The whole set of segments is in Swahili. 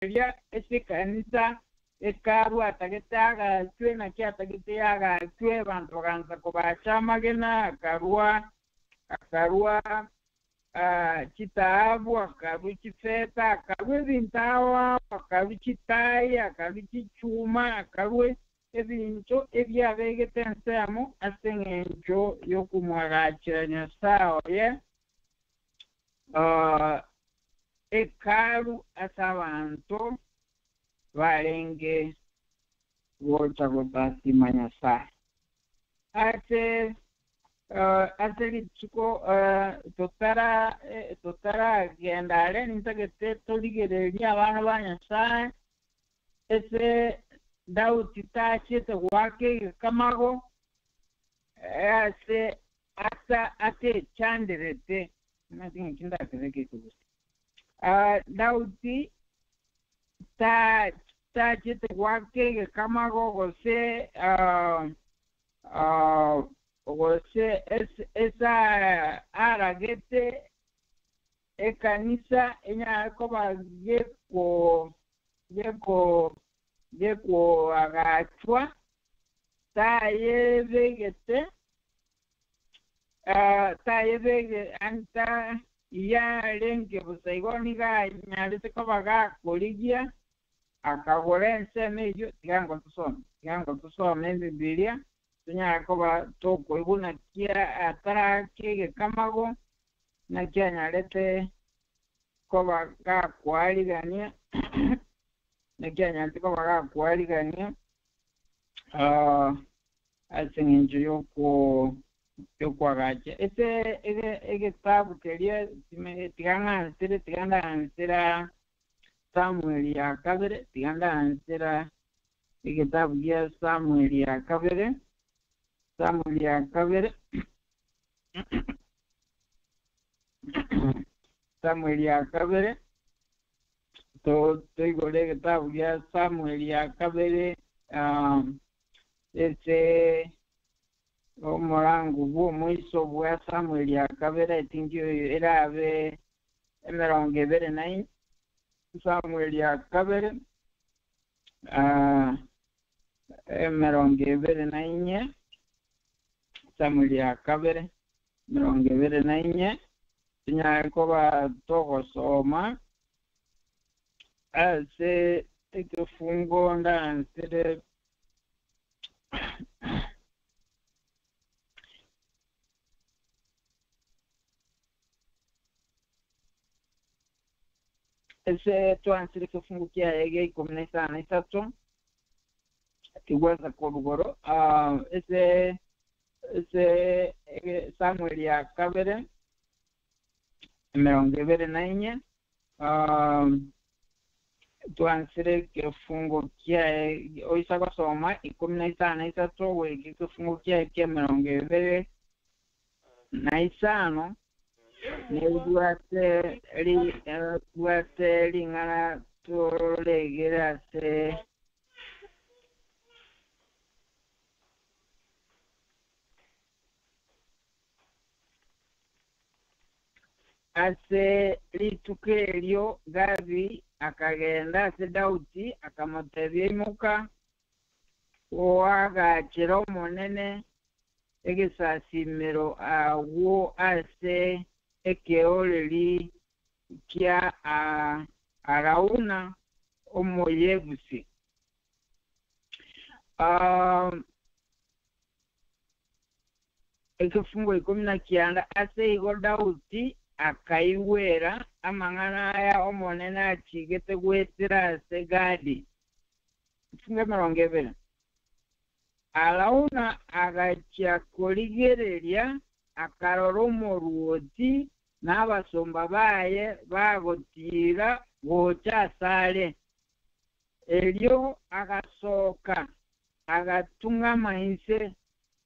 elia ese kanisa ekaru atagetaga twe na kia atagetaga twe bantu ganza kobachama gena akarua chitabu akaru chifeta akaru bintawa akaru chitai akaru chichuma akaru ebincho ebyabegete nsamo asengencho yokumwagachiranya sawa ye ekaru asabantu balenge wocha gotasimanya sa ate lichiko totara gendale nintagete toligereria abana banyasa ese dauti tachete wake kamago ase ate chanderete natinga kinda kereke kubusi dauti tachete wake kamago gose gose esa aragete ekanisa enya koba geko agachwa tayebegete anta ya lenge busaigoni ga nyalite koba ga koligia akagorense medio tigango tusome Biblia tunya koba toko ibuna kia atara kege kamago na kia nyalete koba ga kwaligania na kia nyalete koba ga kwaligania asengenjo yoko agache ege tabu kelia tiganda ansira Samuel ya kabere tiganda ansira ege tabu ya Samuel ya kabere to igole tabu ya Samuel ya kabere ese omurangu bwo mwiso bwa Samuel ya kabere tingyo era abe emeronge bere nai Samuel ya kabere emeronge bere nainye Samuel ya kabere emeronge bere nainye tinya koba togo soma ase ekifungo ndansire ese tuansire kifungu kia ege 13 kiweza korugoro ese Samuel ya kabere emeronge bere nainye tuansire kifungu kia oisako soma 13 wege kifungu kia emeronge bere naisano Duate lingana tolegera se ase litukelio Gavi akagenda ase Dauti akamutebya imuka oagachira omonene egesasimiro awo ase ekeoleli kia Arauna omoyebusi ekifungo 19 ase igo Dauti akaiwera amangana aya omonene achigete gwetira ase Gadi kifungo 20 Arauna agachia koligereria akarora omoruoti n'abasomba baye bagotira gocha sale elio agasoka agatunga mainse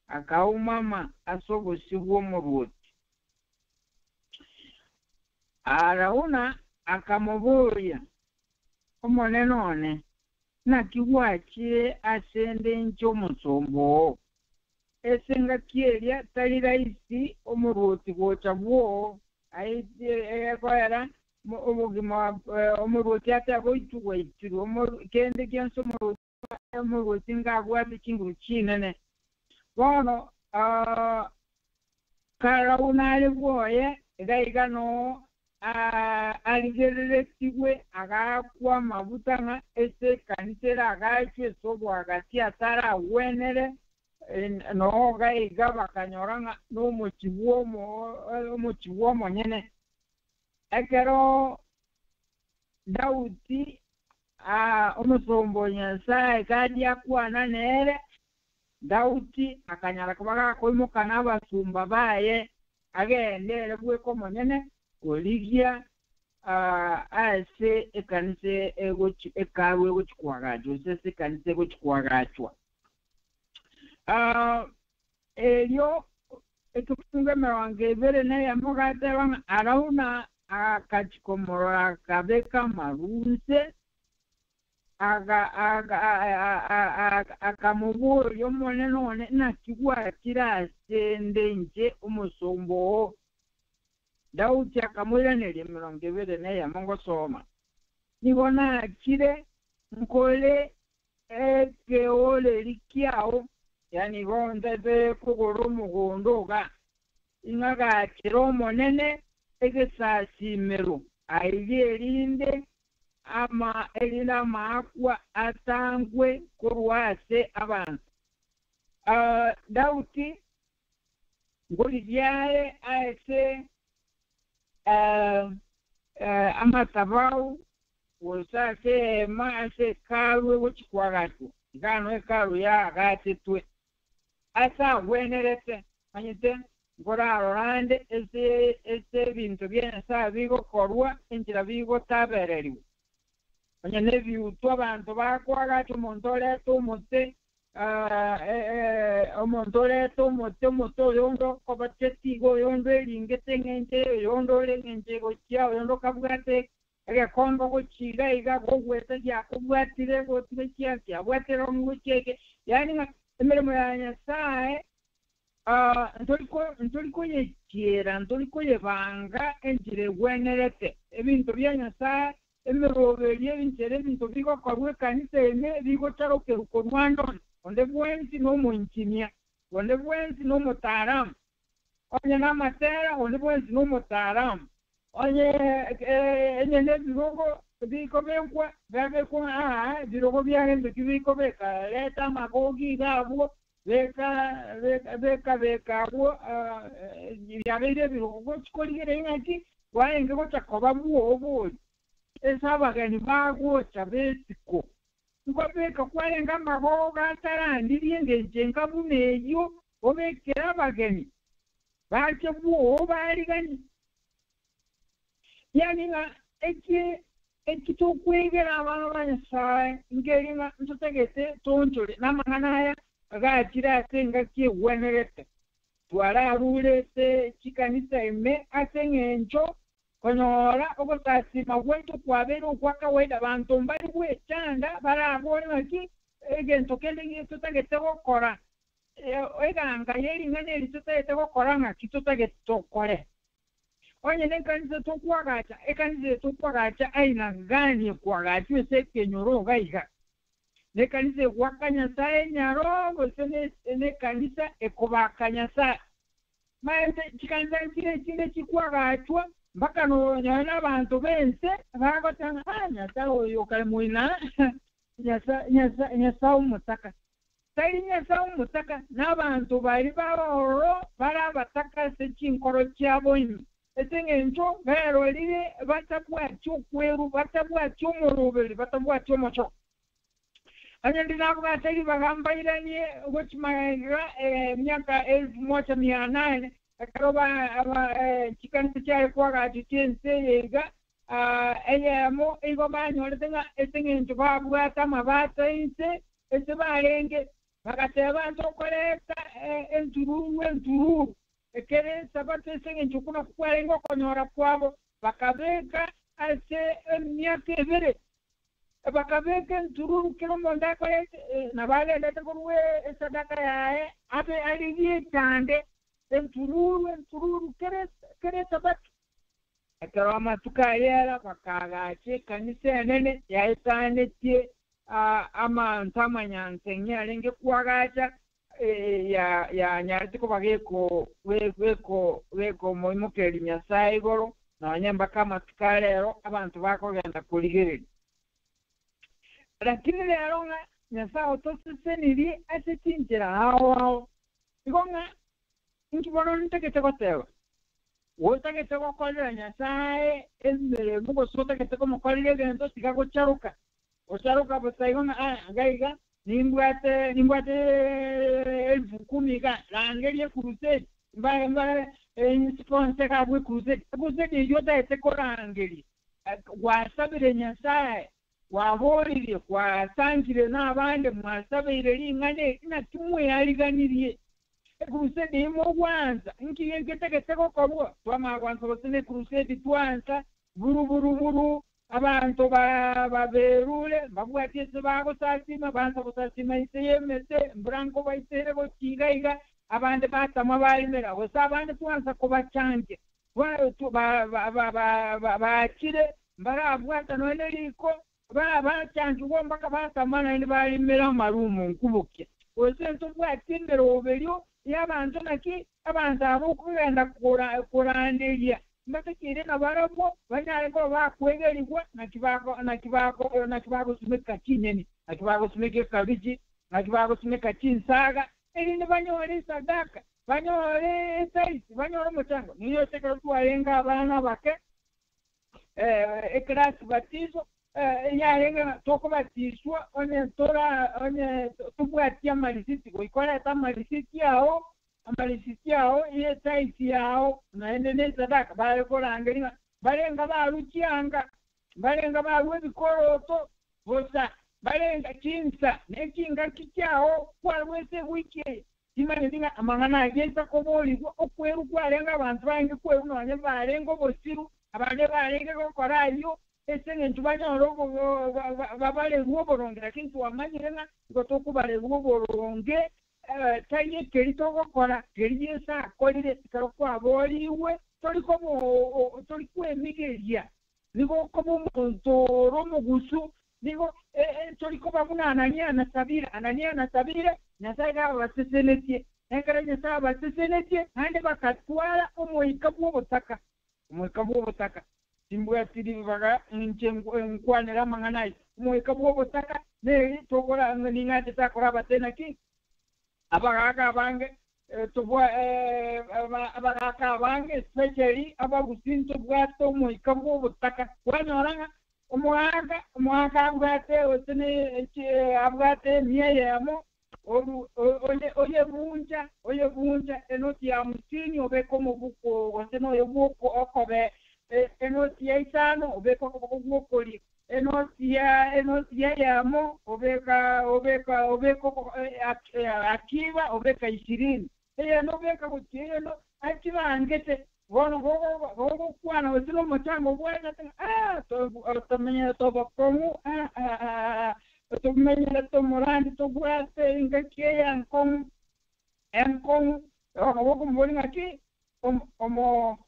akaumama asobosibwa omoruoti Arauna akamuburia omonene one nakiwachire asende ncho musombo esenga kielia tali raisi omuruti gocha bwo aite ekwara omugima omuroti ata goituwa itiro kende kyenso omuroti ngagwati kingu chinene bono kara unale bwoye gaiga no aligereretiwe agakwa mabutanga ese kanisera agachwe sobo agati atara wenere no gaiga bakanyoranga no mochiwomo nyene ekero Dauti omusombo nyasaye kadi akwana nere Dauti akanyala kubaga koimuka n'abasumba baye agendere bweko monene Oligia ase ekanise ekawe gochikwagachwa ase kanise gochikwagachwa elio etufunga mewange bere na yamugate bang arauna akachikomora kabeka marunse akamuburo yomone none nakigwa kirasende nje umusombo Dauti akamwiranira 20 yamongo soma nibona kire nkole ekeole likiao yani gonde kugoro mugondoga ingaga kiromo nene egesasimero ayigerinde ama elina makwa atangwe kurwase abantu Dauti ngoliyaye aise amatabau wosake maase kalwe wochikwagatu gano ekalu ya agatitwe asa wenerete manyite ngoraro rande ese bintu byene sa bigo korwa injira bigo tabereriwe manyene biutwa abantu bakwagatu montole tumutte omontoleto moto yondo kobatetigo yondo eringete ngente yondo lengente gochia yondo kabwate ege kongo gochiga iga gogwete ya kubwatire gotibechia ya bwatero ngucheke yani emeremo ya nyasaye ntoliko yechiera ntoliko yebanga enjire gwenerete ebintu bya nyasaye emeroberie bintere bintu bigo korwe kanise ene bigo taroke ko Rwanda onde bwensi no munchinia onde bwensi no mutaram onye na matera onde bwensi no mutaram onye enye birogo biko benkwa bebe ko birogo byahende biko beka leta magogi gabo beka abo yabere birogo chikolire ngati waenge ko chakoba buobo esabagani bago chabetiko ngobeka kwalenga maboga atarandiriye ngenjenga bumeyo obekera abageni bache buo baligani yani na ekitokwegera abantu banyasaye ngeringa ntutegete tonjole namanganaya agatira asenga kiwenerete twala rulete chikanisa ime asengencho konyora obosasima wetu kwabero kwakawaida abantu mbali bwechanda barabona ki egento kende tutagete gukora eganga yeri ngane litutagete gukora nga kitutagete tokore onye nekanise tokwagacha ekanise tokwagacha aina gani kwagacha eseke nyoro gaiga nekanise kwakanya sae nyaro bosene nekanisa ekobakanya sa maende chikanisa kile chikwagachwa mpaka nonyana abantu bense bagotanga nyasa oyo kale muina nyasa umutaka sai nyasa umutaka n'abantu bari baroro barabataka se chinkoro cyabo esengencho bero lire batabwa cyokweru batabwa cyomurubeli batabwa cyomocho anyandi nako batari bagambairanye gochimaga myaka 1800 akaroba chikanisa cyayo kwagati chense yega eyamo igomanyole tenga esengencho babwata mabata inse ese barenge bagate abantu okoleka entururu ekere sabate esengencho kuna kukwalenga okonyora kwabo bakabeka ase emyaka ebere bakabeka entururu kero monda kolete nabalelete kurwe esadaka yae abe aligie tande entururu kere sabate ekero amatukayera bakagache kanisa nene yaesanetie amantu amanyansenge alenge kwagacha ya nyartiko bageko weko moimokeri nyasaye igoro nabanyamba kama tukalero abantu bakogenda kuligirira lakini lero nga nyasaye otoseseniri asetinjira hao igonga inkibono ntekete kotewa wotakete kokolera nyasaye ezere mugo sotakete komukolera gento tikagocharuka ocharuka botaigonga gaiga nimbwate 10,000 ka langerie kuruseti mba sponsor ka bwe kuruseti yota etekorangeri wasabire nyasaye waborire kwasangire n'abandi mwasabire lingane na tumwe yaliganirie kuruseti imo gwanza nkiye getegete kokorwa twamagwanza bosene kuruseti twanza buru abantu baberule babwatise bagosasima banza gusasima iseyemete mbranko baisere bokigaiga abandi batama balimera gosa abandi twanza kubacanje bakire mbarabwata none liko bacanje ugomba batamana ni balimera marumu nkubukye osenso bwatindera obelyo yabantu naki abantu abo kugenda kuranderia mbakire nabarabo banyareko bakwegerigwa nakibako sumeka kinyeni nakibako sumeka kabiji nakibako sumeka kinsaga elinde banyore sadaka banyore saisi banyore mutango niyo tekero twarenga abana bake ekrasi batizo yarenga toko batiswa one tubwatia malisiti goikora ta malisiti yao amalisiti yao iye saisi yao naende sadaka balekorangerina balenga balukyanga balenga balwebikoroto bosa balenga kinsa nekinga kikyao kwalwese wiki kimane ndinga amangana ageza kobolibwa okweru kwalenga abantu bange kweru nanye balenga bosiru abane balenga kokorayo esenge ntubanya robo babale ruoboronge lakini tuwamanyirenga ngotokubale ruoboronge taye kerito kora keriyesa kolire karo kwaboliwe toli kwemigeria nigo komo muntu mugusu nigo toli koba muna anania na sabira nyasaga basesenetie engara nyasaga basesenetie hande bakatwala omoika bwobutaka timbwa tiri baga nkwanira manganai omoika bwobutaka ne tokola ngingate takora batena ki abagaka bange tubwa abagaka bange especially abagusinto bwato omoika bwobutaka kwanyoranga omwaka abwate osene abwate miyeyamo oye bunja enoti ya musini obeko mubuko osene oye buko okobe enoti ya isano obeko buko li enoti ya yamo obeko akiba obeka 20 no beka kutino akiba angete gogo kwana osino mutango bwana tomenya tobakomu tomenya tomorandi tobwate ingakeya enkong gogo mbolinga ki omo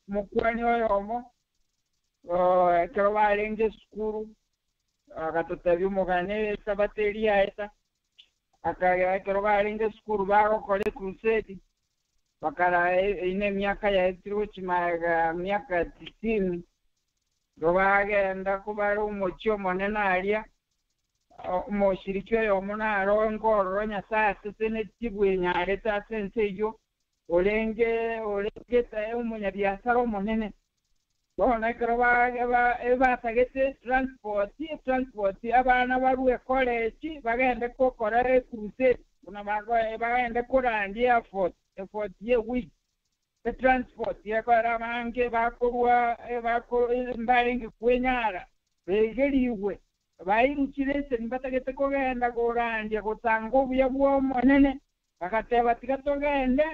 mukwani oyomo kero balenge skuru akatotabyo mugane sabateria esa akaya kero balenge skuru bakole crusade bakara ine miaka ya etiro chimaga miaka 90 gobagenda kubara umuchyo monena alia umushirikyo yomunaro ngoro nyasa sesene tibwenya aleta senseyo olenge tae umunyabiasara omonene bona kero batagete transport abana baruwe college bagende kokora crusade una bagende kurandia effort ye week the transport yakora mange bakorwa mbaringi kwenyara begeriwe bayirukirese nibatagete kogenda gorandia gotango buya bwomonene bakateba tigatogende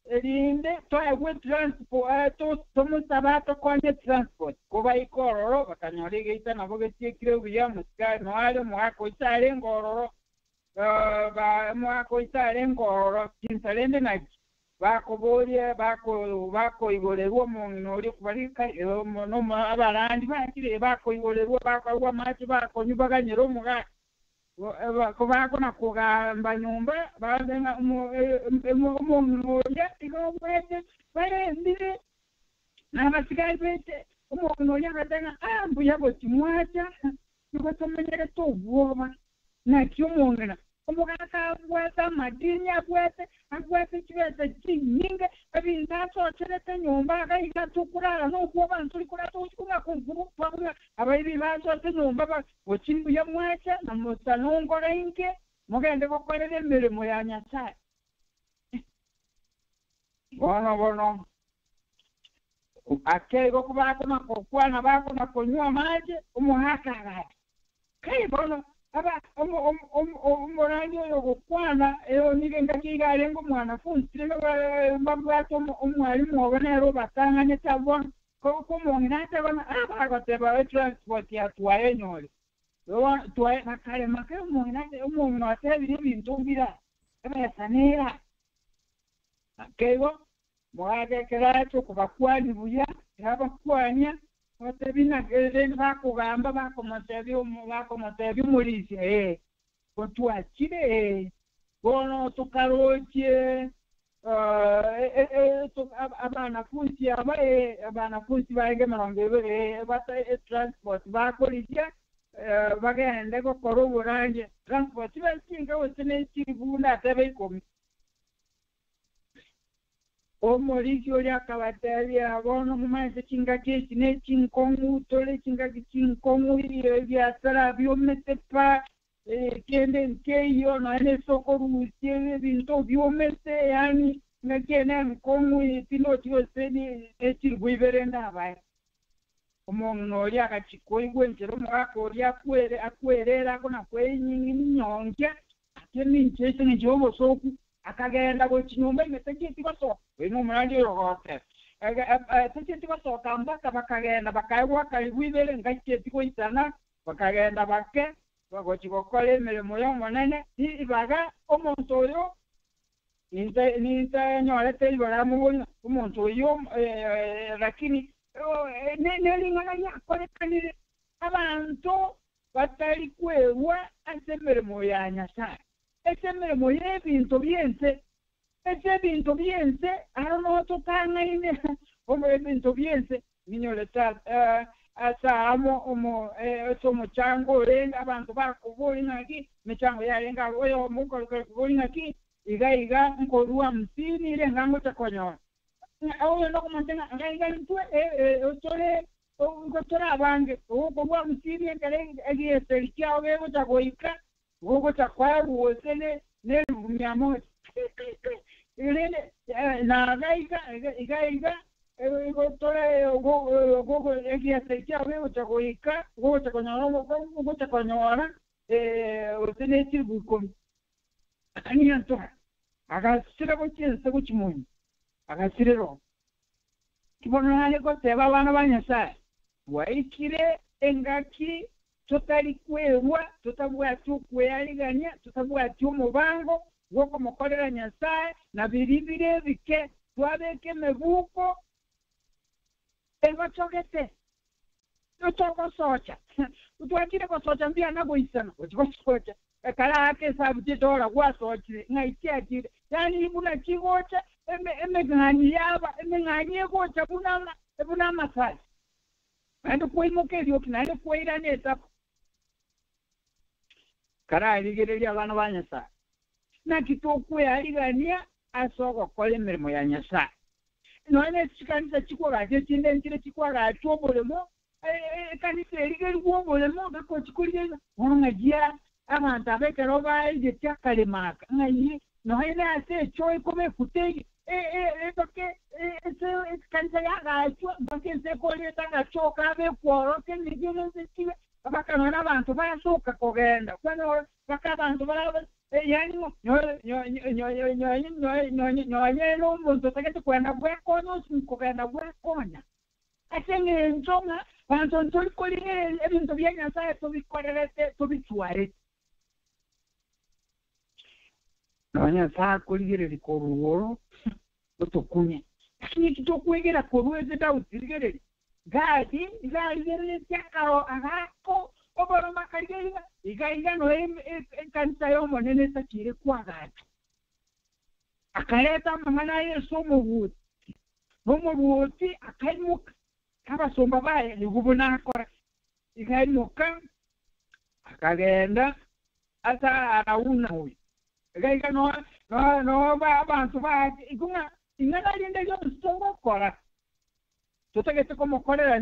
elinde toegwe transport tomusabato konye transport kuba ikororo bakanyolege ita nabo getikire buya musika noale mwako itale ngororo mwako itale ngororo kinsalende naki bakobolye bakoyibolerwa omuntu oli kubalika abalandi bakire bakoyibolerwa bakolwa amaki bakonyubaganyira omugati bakona kugamba nyumba bazenga omuntu olya igobwete barembire n'abasigaye bete omuntu olya bazenga mbuya bwekimwaca nikotomenyere tobwoba nakyo omwongera omugaka abwete amadini abwete kibete kinyinga ebintu asokerete nyumba agahiga tukurara n'okuba abantu tulikurara tukikunga kunguru pabula abayibi basote nyumba bokimbuya mwaca namusanongora inke mugende gukorera emirimo ya Nyasaye bono akego kubakona kokwana bakona konywa amaji umuhakagati kai bono aba omurandi oyo gukwana eyo nigenga kigarengo mwanafunzi babwato umwalimu obonero batanganye tabwa ko mongina tabana abateba transport ya twaye nyole twaye nakale make mongina umongina atebire ibintu bira ebesanera akego mwage keracho kubakwani buya abakwanya batebina gereni bakugamba bakomotebi mulisi kotwakire bono tukaroche abanafunzi baenge marongebe bata transport bakolija bagende gukora uburanje transport basinga wose n'ikiribunda atebikomi omulisi oli akabatali abono mumaise kinga keki n'ekinkongu tole kinga kinkongu byasala byomesepa kende nkeyo n'esoko rusi ebintu byomese yani ngakene nkongu pinoti yose ekiribwibere ndabaye omuntu oli akakikoigwe nchero mwaka oli akwerera kona kwenyingi nyonja ate ninchese njobosoku akagenda gochinyumba imetegiti baso bino murandi yohote tegiti baso kambaka bakagenda bakaywa kalibwibere ngaketi koitana bakagenda bake bagochikokole emirimo y'omunene ibaga omuntu oyo ninta nyolete ibaramu omuntu oyo lakini nelingana yakolekanire abantu batali kwerwa ase emirimo ya Nyasaye emirimo y'ebintu byense arono tukangaine ebintu byense ninyoleta asamo omuchango orenga abantu bakubolingaki michango yarenga oyo mukolingaki iga nkolwa msini irenga ngotakonyoa oyo nokumantenga ngaiga ntwe otore abange okolwa msini engale egieserikia obego takoika gogo takwaru wosene nerumyamo irene na gaiga tole gogo egieserikia obego takoika gogo takonyora wosene chibukomi aniyanto agasira gochiense gochimunyi agasirero kibonale goteba abana ba Nyasaye waikire engaki tutali kwerwa tutabwati okweyaliganya tutabwati omubango gw'okumukolera Nyasaye na biribire bike twabeke emebuuko ebacogete tutokosocha tutwakire kosocha mbyana goisana otikosocha kala ake sabutitola gwasochire ngaikiakire yani ibuna kigocha emeng'ani yaba emeng'ani egocha ebuna amasasi andi kwimuka eryoki nandi kweirana etako kara aligereria abana ba Nyasaye nakitokweyaligania asoka kola emirimo ya Nyasaye none ekikanisa kikwaga ekinde nkire kikwaga ky'obulemo ekanisa erigeriwa obulemo gakokikulira ng'agia abantu abekero baije kyakalemaka ng'ayi noine ase ekyo ikome kutegi etoke ekanisa yagachwa bakense koleta gachoka abekworoke nigene kibe bakanona abantu basoka kogenda kwano bakabantu baraba yani nyo umuntu tegete kwenda bwekono sikugenda bwekonya asenge ntonga abantu ntolikolire ebintu bya Nyasaye tubikorerete tubitware Nyasaye akolire likoruoro tukunya lakini kitokwegera korweze tawutirigere gadi igalizere cyakaro ahako obora makariga igaiga no kanisa yomo nene sakire kwa gadi akaleta mangana yeso mubuti akaimuka kabasomba baye nigubona akora ikaimuka akagenda asa arauna huyu igaiga no abantu baje igunga ingana linda yo songo kora tutagete como korera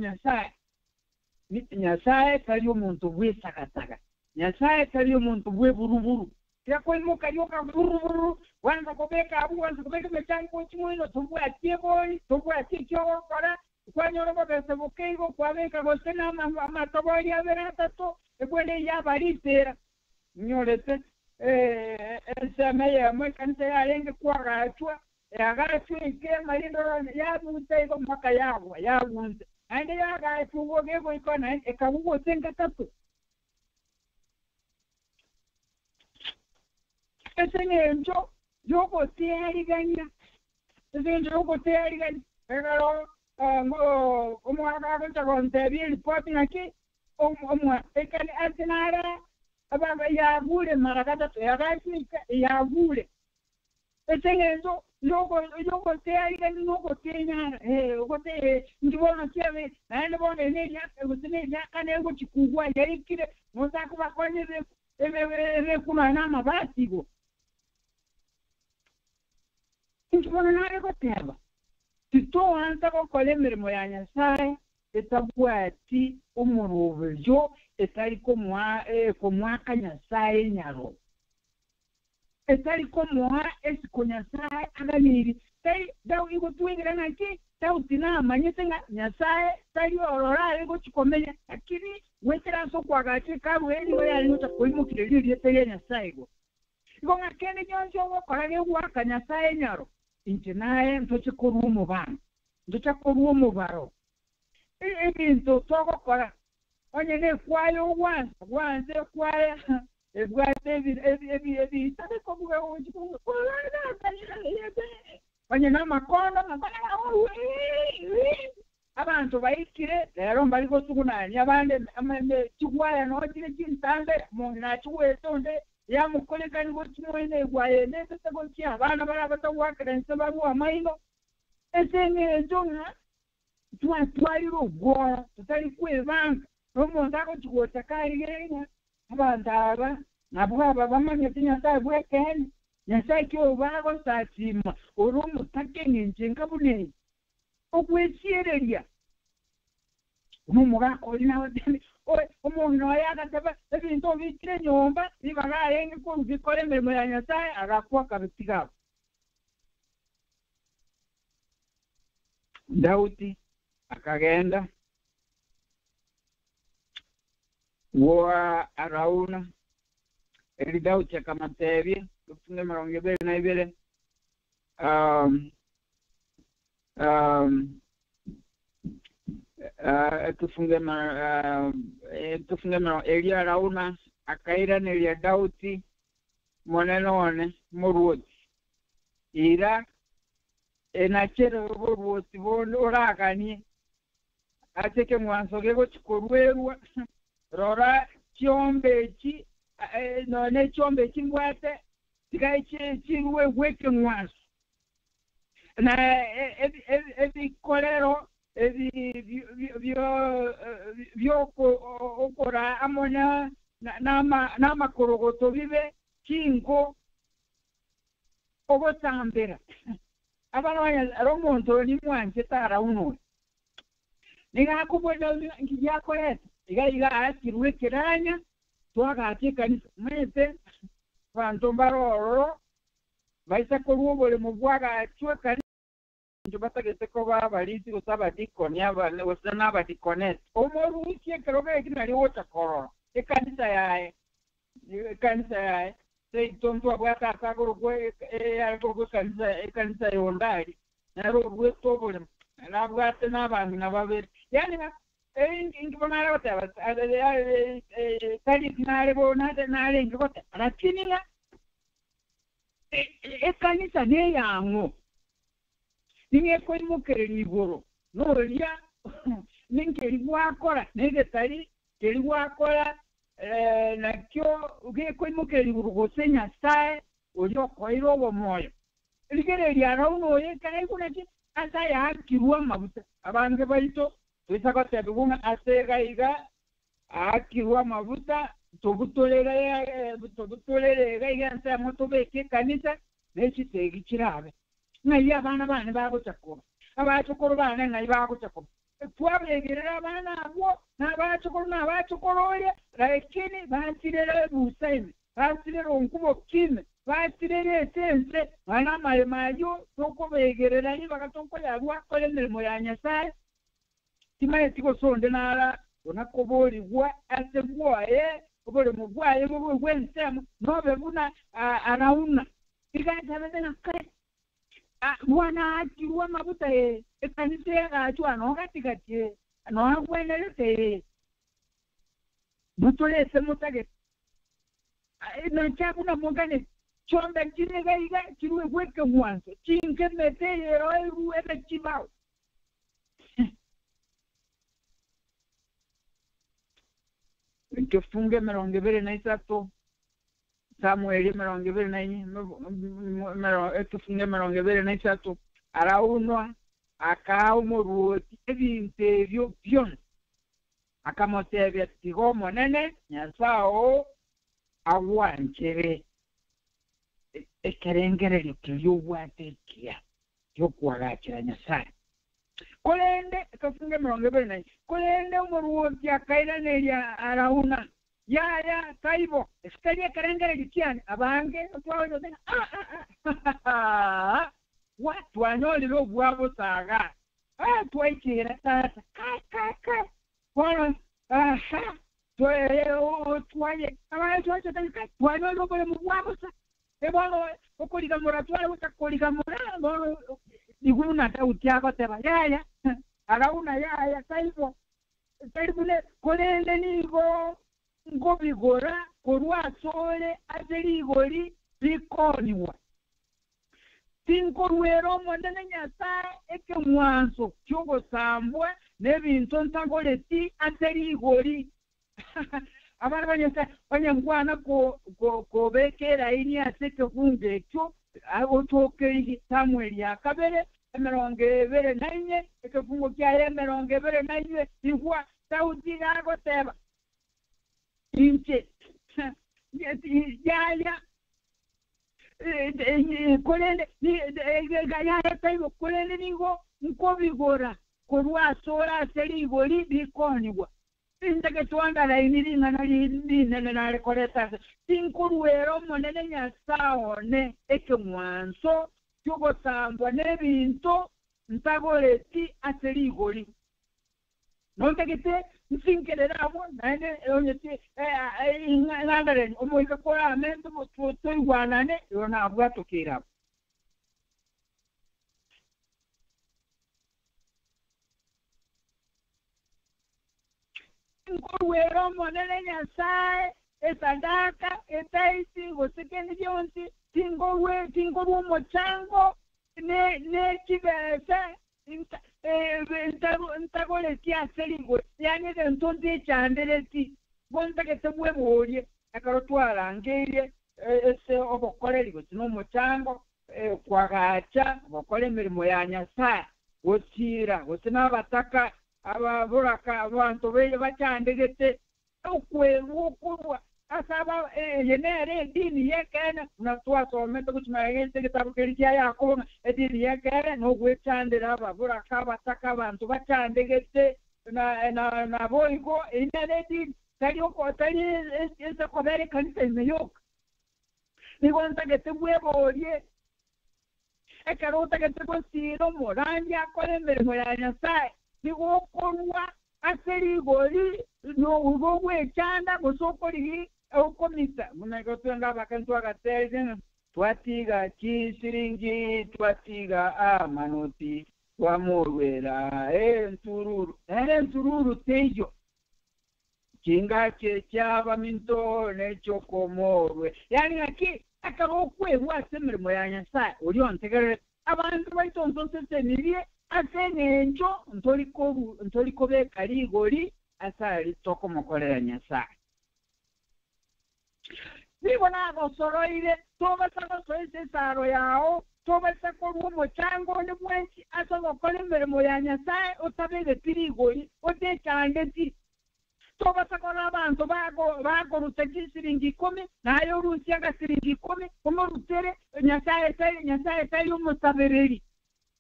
nyasaye kali omuntu bwisakataka nyasaye kali omuntu bweburuburu yakwimuka yoka buruburu wanza kubeka abuwanza kubeka mechango chimwino tubwa tieboi tubwa tikyo kora kwanyoro bose bukego kwabeka bose na amatobori yaberata to ekwende yabaritera nyorete semeye mwe kanse yarenge kwagachwa yagachwa ike marindo yabutego mpaka yabunze ande yagachwa gego ikona ekabugo tenga tatu esenenjo yoko teariganya pero omwana konta report naki omwa ekani atinara ababa yabule marakata yagashika yabule esenenjo yoko teariganya yoko tenyara okote ndibona kiave nande bona neya kutinenya kana kuchikugwa yarikire muzako bakonyere ebe kuna na mabatigo ndibona nare koteba tito anta ko kolemeremo ya Nyasaye etabwati umurubejo etari komwa Nyasaye nyaro etari komwa esiko Nyasaye aganiri tai dawo iko tuingira naki tautina manyete Nyasaye tari orora iko chikomenya akiri wetera so kwagache karweli we ali utakoimukire lili tege Nyasaye go iko ngakene nyonjo wo korage waka Nyasaye nyaro inchenaye ntoche korumo bana ntoche korumo baro ebintu toko kora onye ne kwayo wanze kwaya ebwate ebi tabe kobuga onje ko onye na makondo abantu bayikire lero mbali ko tukunani abande amende chikwaya no chile chintande mo na chiwetonde ya mukolekani ko chimwene gwaye nese ko chi abana barabata wakrense babu amaino esene njona twaliro gwa tutali kwevanga omuntu akochigota karigerenya abandaba nabwaba bamanye tinyasa bwekeni Nyasaye kyo bago satima urumu takenje ngabune okwesiereria umugako linawe umuntu yakataba ebintu bikire nyomba bibagaye ngo bikore mirimo ya Nyasaye agakwa kabitiga Daudi akagenda wa arauna eli Daudi akamatebye tufunge 22 tufunge eli arauna akaira nelia Daudi monenone muruoti ira enachere ruoti borakani ateke mwansoge ko chikorwerwa rora chiombechi none chiombechi ngwate tikaiche chiruwe weke mwanso na kolero byo okora amona na makorogoto bibe kingo obotambera abana romonto ni mwanje tara uno niga kubona ngiyakoreta iga akirwe kiranya twagatika ni mwete bantu baroro baisa korubole mubwaga achweka njo batagete ko babaliti usabadikoni abane usana badikonet omoru ukie keroge kinali wota korora ekanisa yae sei tonto abwaka akaguru kwe algo kanisa yondari naro rwetobole nabwate nabantu nababere yani ingibonara bataba kali nare bonade nare ngikota lakini ekanisa ne yango ninge koimukere ligoro noria ninkeri gwakora negetari keri gwakora nakyo uge koimukere ligoro gosenya sae oyo koiro bomoyo ligere lyara uno ye kana kunaki asa ya kirwa mabuta abantu baito twitaka tebunga asega iga akirwa mabuta tobutolere igansa moto beke kanisa nekitegi kirabe nayi abana bane bagutakoma abachokoro bane nayi bagutakoma twabegerera abana abo n'abachokoro lakini basirere busaime basirere onkubo kime basirere sense bana mayo tokobegerera ni bagatonko yarwa kole mirimo ya Nyasaye timaye tiko sonde nara onakoboliwa asebwaye obole mugwaye bwo gwensema nobe buna arauna iganja bezena kare bwana akirwa mabuta ekanise achwa no katikati no agwenelete mutolese mutage no chakuna mugane chonda kinega iga kirwe gweke mwanzo chinke meteye roiru ebe chibao Tufunge 23 Samueli 24 tufunge 23 araunwa akaumuruoti ebintu ebyo byona akamotebya tigo monene Nyasao awanchere ekerengerero kyobwatekia yokwagakira Nyasaye kolende tufunge 24 kolende umuruoti akaira nelia arauna ya kaibo estaria karangara gikiani abange twawo tena watu anyoli lo bwabo saga twaikira tata kai kono twaye abanye twache tani twanyoli lo bole bwabo sa ebono okolika moratwala ukakolika morano diguna tautiako teba ya arauna ya kaibo ne kolende nigo ngobigora korwa sole azeligori bikoniwa tinkorwero mondene Nyasaye eke mwanso kyogo sambwe nebintu ntagoleti azeligori abana banyangwana ko bekera ini aseke kunge kyo otoke Samuel yakabere 24 ekefungo kya 24 igwa Saudi nago teba inche ya kolende ya taibo kolende nigo nkobigora korwa sora seligori bikonigwa indage twanga iniri nana rekoleta tinkuruero monene Nyasao ne eke mwanso cyogo sambwa nebintu ntagoleti aseligori nontegete nsinkerera abo nane onyete ngandare omoika kora amento mutwe igwanane yona abwatokera ngorwero monene Nyasaye esadaka etaisi gosekeni byonsi tingorwe mochango ne kibese ntagoleti aseligo yani entonde chandeleti bonta ke tebwe bolie akarotwala ngerie ese obokorerigo tino mochango kwagacha bokole mirimo ya Nyasaye wotira wotina bataka ababuraka abantu beye bachandegete okwerukurwa asaba yenere dini yekene natwasomete kuchimayegete kitabu kirikia Yakobo edini yekene no gwechandira ababuraka abataka abantu bachandegete na boigo inere dini tali ese kobere kanisa imeyoka nigonta gete bwebolie ekarota gete kosiro moranje akole mirimo ya Nyasaye nigokorwa aseligori no ubogwe chanda gosokori okomisa munagotanga bakantu agateze twatiga kisiringi twatiga amanoti wamurwera ntururu tejo kingache cyaba minto necho komorwe yani aki akarokwe wasemirimo ya Nyasaye uri ontegere abantu baitonto sesenirie asenencho ntoliko bekarigori asali toko mokolera Nyasaye nibona gosoroire tobasa gosoise saro yao tobasa korumo chango ni mwenchi asogokora emirimo ya Nyasaye otabere pirigori otechandeti tobasa kora abantu bagoruta siringi 10 nayo rusi aga siringi 10 umurutere Nyasaye tari umusabereri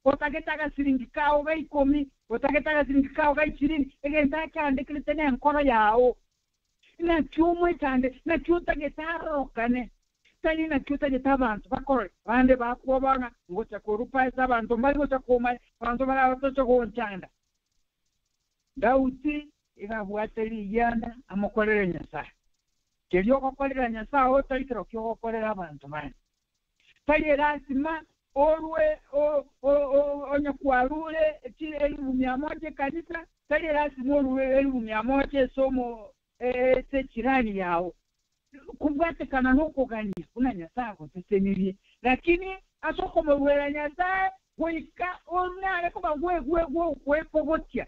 otagetaga siringi kawo ga 10 otagetaga siringi kawo ga 20 egenda cyande kilitene enkoro yao na cyumwe cyande na cyuta getarokane tani na cyuta getabantu bakore bande bakubanga ngo cyakorupa abantu bari ngo cyakoma abantu barato gonchanda Dauti ikabwateri yana amukorera Nyasaye kelyo kokorera Nyasaye otaitero kyo kokorera abantu bane tali lazima orwe onyakwarure chile 100 kanisa tali lazima orwe 100 somo sechirani yao kubwate kana noko gani kuna Nyasaye koteseniri lakini asoko mwera Nyasaye kuika onare kuba gwe pogotia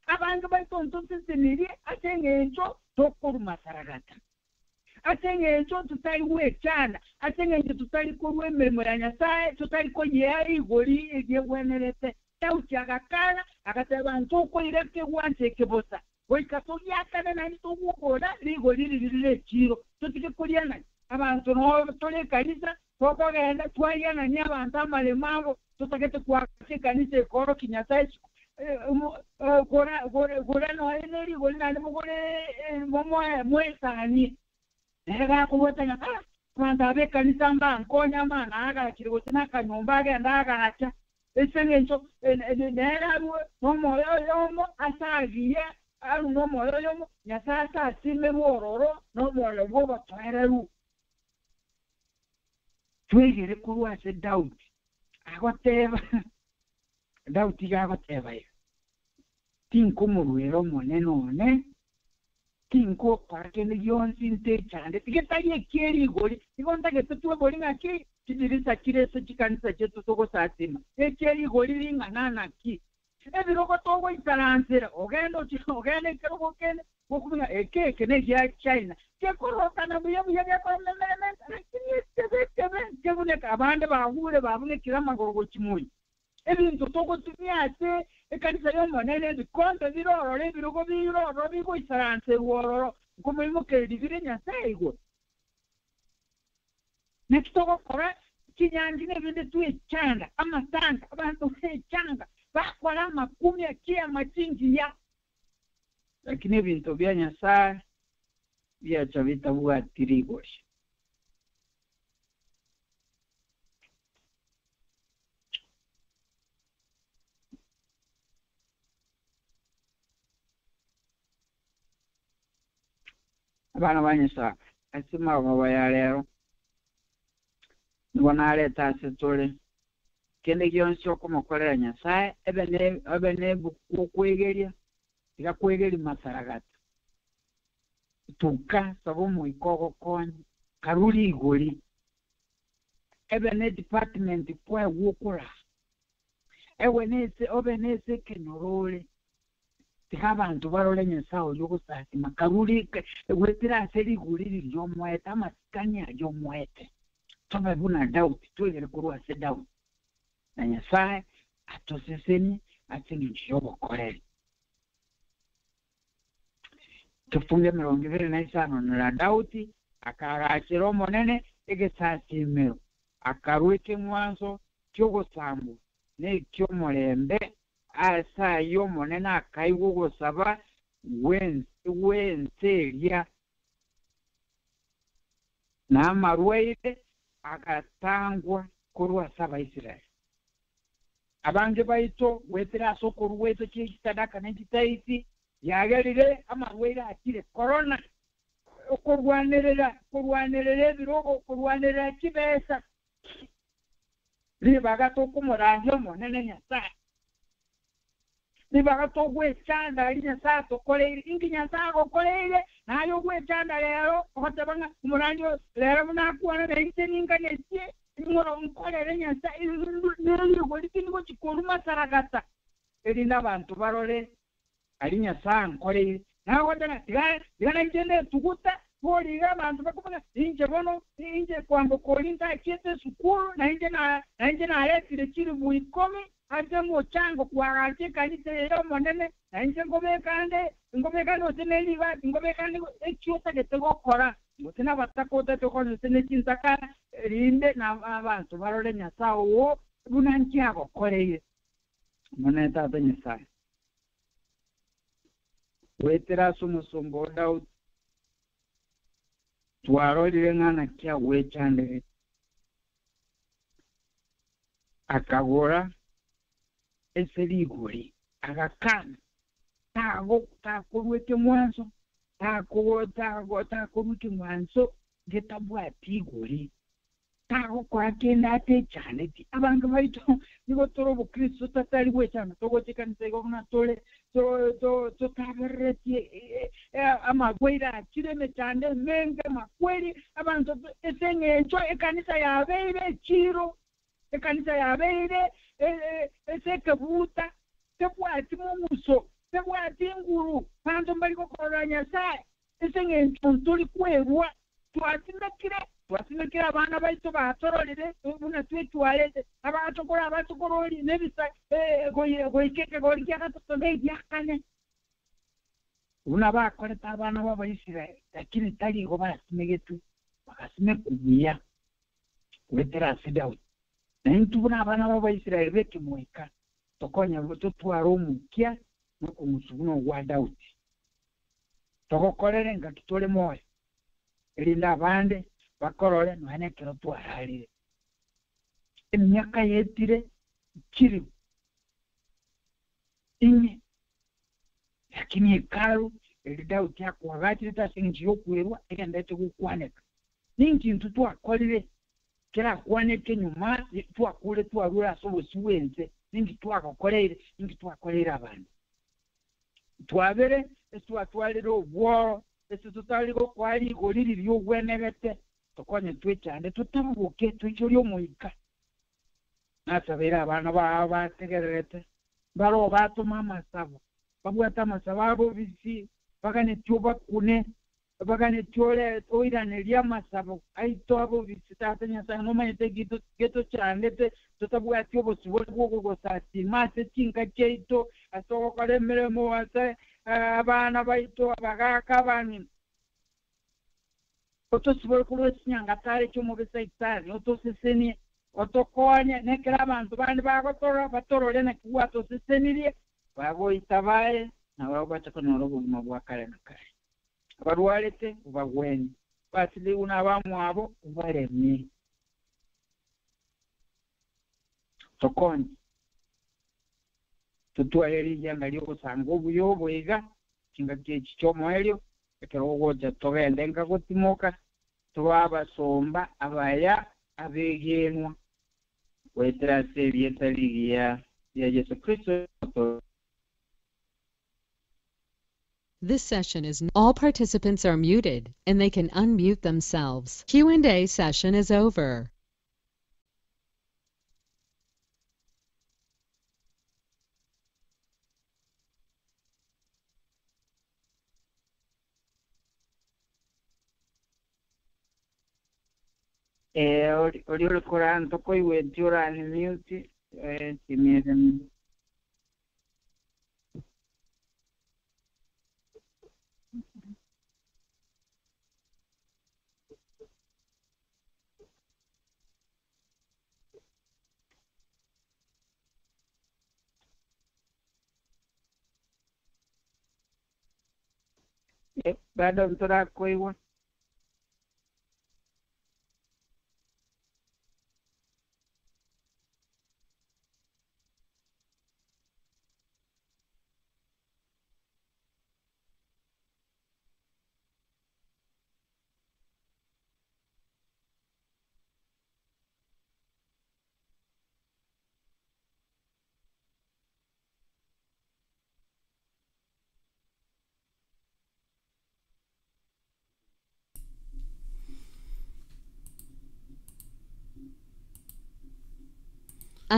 abantu baitonto seseniri atengecho tokuru masaragata atengecho tutali wechana atengecho tutali kurwe emirimo ya Nyasaye tutali ko yari gori egwenerete tauchagakana akatebantu ko ireke wanche kebosa Oikato yakana nani to gukora rigori ririre chiro tutike kuriana abantu no tole kanisa toko genda twayana nya abantu amalemago tutakete kwa kanisa ikoro Kinyasaye gora no eneri gori nani mugore mwesani nega kubotanya kwanda be kanisa mbankonya mana aga kirigo tena kanyumba genda agacha esengencho nera no yomo asagiye alu no moyo yomo Nyasaye asime bororo no moyo boba twareru twegere kuruwa se Dauti agoteba Dauti gagoteba tinko muruero monenone tinko parke ni yonsi nte chande tiketaye keri gori igonta getuwe gori ngaki tidirisa kirese chikanisa chetu soko satima ekeri gori ringana ki ebiroko togo itaransera ogendo kiroko kene bokunya ekeke ne ya China kekoroka na buye ya parliament lakini kebune abande bahure babune kiramagoro kimuyi ebintu togo tunyate ekanisa yomonene bikonto birorore biroko biroro bigo itaransera wororo kumimo kedivire Nyasaye go nekitogo kora kinyangi nebinde tuechanga amatanga abantu fechanga bakora makumi akia machingi ya lakini bintu bya Nyasaye byacha bitabwa tirigosha abana banyesa asima baba ya lero nibona leta setole kende gyonso komukolera Nyasaye ebene kukwegeria ikakwegeri masaragata tuka sabo mu ikoko konyi karuli igoli ebene department kwa wukura ewenese obenese kenorole tikabantu barole Nyasaye yokusati makaruli wetira seri guliri lyomwete amasikanya lyomwete toba buna Dauti twegere kuruwa se Dauti na Nyasaye atoseseni atingicho bokorere tufunge 25 na Dauti akarachiro monene egesasimero akarweke mwanzo cyogosambu ne cyo mulembe asa yo monene akaigo gosaba wenseria na marweide akatangwa kurwa saba Israeli abanje baito wetira sokuru weto kitadaka n'ekitaiti yagerire amarwera akire corona kurwanirira ebirogo kurwanirira kibesa libaga tokumurahyo monene Nyasaye libaga togwechanda ali Nyasaye tokoleire ingi Nyasaye okoleire nayo gwechanda lero okotabanga umuranjo lero munakuwana n'iteninga netie ngoro nkolere nyasa nero likingo chikoruma saragata eri n'abantu barore ari nyasa nkore nawe ndana tigana ngende tukuta boliga abantu bakubona inje bono inje kwambo kolinda kiete sukuru na inje na letire kiri buikomi ate mo chango kwagarte kanite yo monene na inje ngobekande oteneli ba ngobekande ekyota getogokora mutina batakota tokone tenekintaka rinde na abantu barole nyasa wo bunanki agokoreye moneta tanyasa wetera sumusombo Daudi twarorire ngana kya wechandere akagora eserigori agakana takorweke mwanzo takorweke mwanzo getabwati igori kwakenda ate cyane ti abantu baito nigo toro bukristo tatari wechana togotekanise gona tole to tabereti amagwira kireme cyane menga makweli abantu esengecho ekanisa yabeire chiro ekanisa yabeire esekebuta tebwati mumuso tebwati nguru bantu bali kokoranya sai esengecho tuli kwerwa twasinakira abana baito batororere ubuna twetwalete abatokoroli nebisa goikeke golikia katotonde yakane una bakoreta abana b'Abayisirayeli lakini taligo basimegetu bakasime kubuya wetera Daudi na intubuna abana b'Abayisirayeli bekimweka tokonya tutwara omukia n'okumusubuno gwa Daudi togokorere nga kitole moyo erinda abande bakorore nwane kero twararire emyaka yetire kiri inye lakini ekaru Daudi akwagati tasingi yokwerwa ekandete kukwaneka ninkintu twakorire kera kwaneke nyuma twakure twarura sobosiwenze ningi twakokorere ningi twakorere abantu twabere twatwalire obworo tutaligo kwali goliri lyogwenegete tokonye twechande tutabuke twicyo moyika nasabira abana bategerete baro batuma amasabo babwata amasabo abo bisi bagane tyoba kune bagane tyole oirane lyamasabo aito abo bisi tatanya sana nomanyete geto cyandete tutabwati obo sibo gosati mase tinka cheito asoko kale meremo wase abana baito abagaka bani otosibole kulwesinyanga tale kyomubisa itali otoseseni otokonya nekera abantu bandi bagotora batorole nekuwa tosesenirie bagoitabaye nabo batakonora obulima bwa kale na kale abarwalete ubagwenye basili una abamu abo ubaremye tokonye tutwaleri yanga ly'okusanga obuyobwega kinga kyekikyomo elyo ekero ogoja togende nga gutimoka twabasomba abaya abegenwa wetera sebyetaliya ya Yesu Kristo. This session is all participants are muted and they can unmute themselves. Q&A session is over. Oli olikola ntoko iwe jura ni mute timiere bado mtora koiwa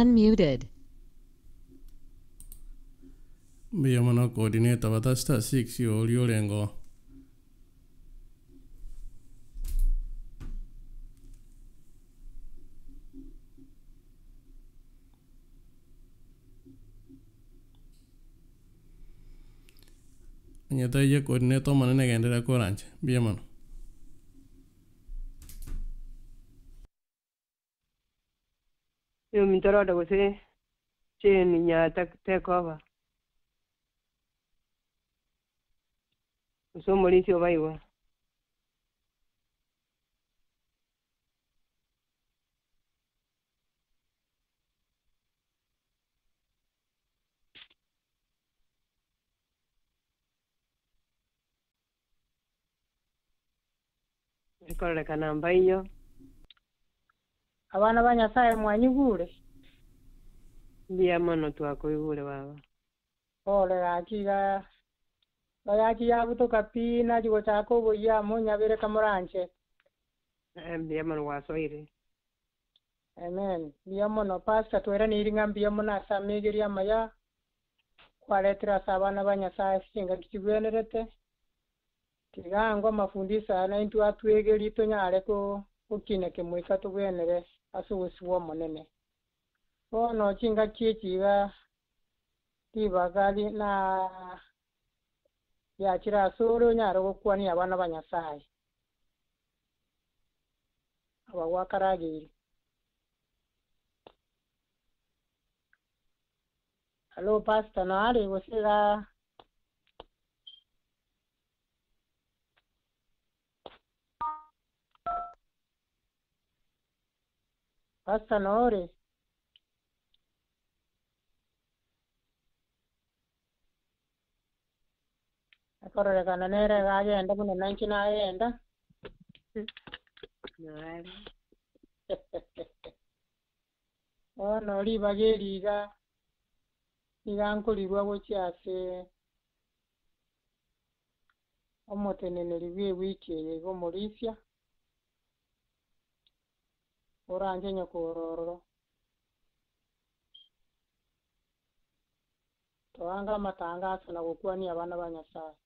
unmuted. Biyamano coordinator batasta 6 yo lengo. Nyata ye coordinator manene gendera koranche. Biyamano. Yo mintoro da gose cheni nya take over. So Mauricio baiwa. Ikole kanamba iyo. Abana ba Nyasaye mwanyigure. Biyamano twakoigure baba. Ole gakiga bayaki yabutoka pina jigo chako boya munya bere kamuranche. Biyamano wasoire. Amen. Biyamono pastor twera niringa biyamono asamigiri maya kwaletera sabana ba Nyasaye singa kigwenerete. Tigango mafundisa na intu atwegeri tonyare ko ukineke mwika tugwenere asubusiwo monene. Ono chinga chichiga tibagali na yakira soro nyaro gokwani abana ba Nyasaye. Aba wakaragiri. Hello pastor nari wosira Pastor Nori. Akora kana nere gagenda muno nanchi naenda. Nari. Ono libageriga igankulirwa gochiase omoteneneri wiki yego Mauricia. Oranje nyokororo. Toanga matangazo na gokwani abana ba Nyasaye.